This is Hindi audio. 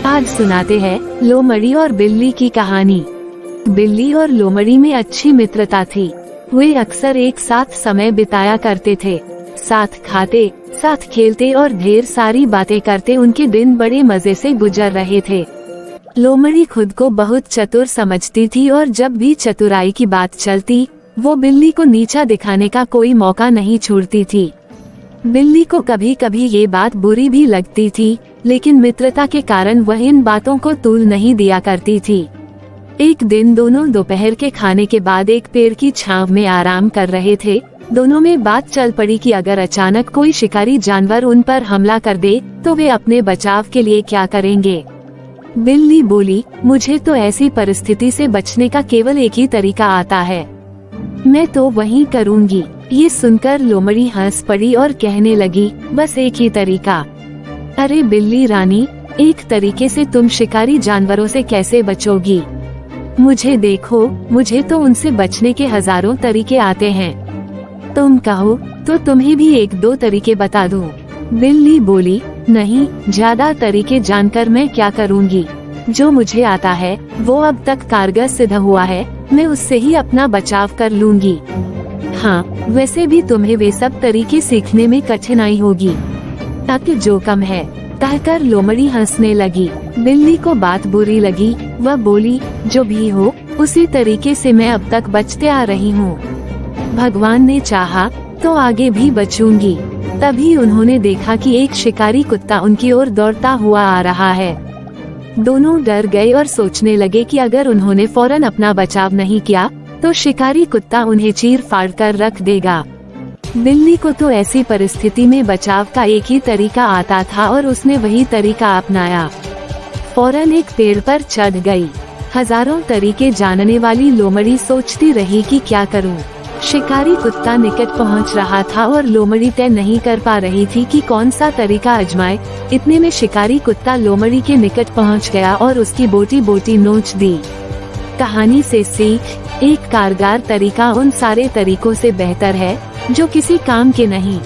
आज सुनाते हैं लोमड़ी और बिल्ली की कहानी। बिल्ली और लोमड़ी में अच्छी मित्रता थी। वे अक्सर एक साथ समय बिताया करते थे। साथ खाते, साथ खेलते और ढेर सारी बातें करते उनके दिन बड़े मजे से गुजर रहे थे। लोमड़ी खुद को बहुत चतुर समझती थी और जब भी चतुराई की बात चलती, वो बिल्ली को नीचा दिखाने का कोई मौका नहीं छोड़ती थी। बिल्ली को कभी कभी ये बात बुरी भी लगती थी, लेकिन मित्रता के कारण वह इन बातों को तूल नहीं दिया करती थी। एक दिन दोनों दोपहर के खाने के बाद एक पेड़ की छांव में आराम कर रहे थे। दोनों में बात चल पड़ी कि अगर अचानक कोई शिकारी जानवर उन पर हमला कर दे तो वे अपने बचाव के लिए क्या करेंगे। बिल्ली बोली, मुझे तो ऐसी परिस्थिति से बचने का केवल एक ही तरीका आता है, मैं तो वही करूँगी। ये सुनकर लोमड़ी हंस पड़ी और कहने लगी, बस एक ही तरीका? अरे बिल्ली रानी, एक तरीके से तुम शिकारी जानवरों से कैसे बचोगी? मुझे देखो, मुझे तो उनसे बचने के हजारों तरीके आते हैं। तुम कहो तो तुम्हें भी एक दो तरीके बता दूं। बिल्ली बोली, नहीं, ज्यादा तरीके जानकर मैं क्या करूंगी? जो मुझे आता है वो अब तक कारगर सिद्ध हुआ है, मैं उससे ही अपना बचाव कर लूंगी। हाँ, वैसे भी तुम्हें वे सब तरीके सीखने में कठिनाई होगी, ताकि जो कम है। कहकर लोमड़ी हंसने लगी। बिल्ली को बात बुरी लगी। वह बोली, जो भी हो, उसी तरीके से मैं अब तक बचते आ रही हूँ। भगवान ने चाहा तो आगे भी बचूंगी। तभी उन्होंने देखा कि एक शिकारी कुत्ता उनकी ओर दौड़ता हुआ आ रहा है। दोनों डर गए और सोचने लगे कि अगर उन्होंने फौरन अपना बचाव नहीं किया तो शिकारी कुत्ता उन्हें चीर फाड़ कर रख देगा। बिल्ली को तो ऐसी परिस्थिति में बचाव का एक ही तरीका आता था और उसने वही तरीका अपनाया। फौरन एक पेड़ पर चढ़ गई। हजारों तरीके जानने वाली लोमड़ी सोचती रही कि क्या करूं। शिकारी कुत्ता निकट पहुंच रहा था और लोमड़ी तय नहीं कर पा रही थी कि कौन सा तरीका आजमाए। इतने में शिकारी कुत्ता लोमड़ी के निकट पहुंच गया और उसकी बोटी बोटी नोच दी। कहानी से सीख, एक कारगर तरीका उन सारे तरीकों से बेहतर है जो किसी काम के नहीं।